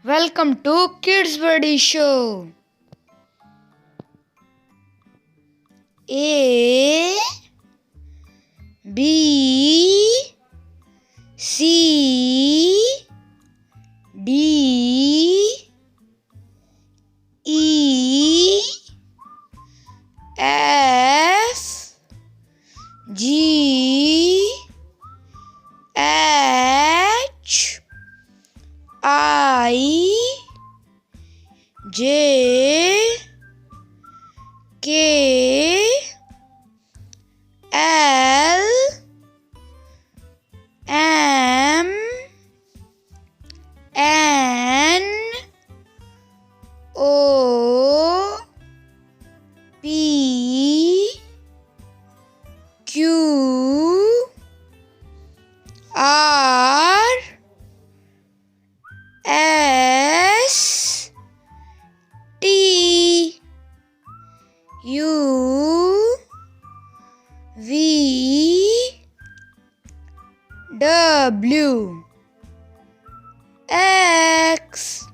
Welcome to Kids Buddy Show. A B C D E F G H I J K L M N O P Q R S T U V W X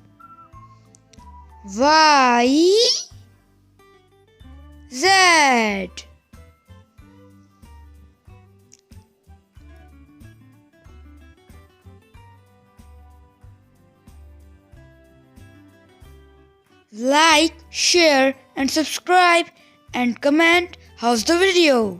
Y Z. Like, share and subscribe and comment how's the video.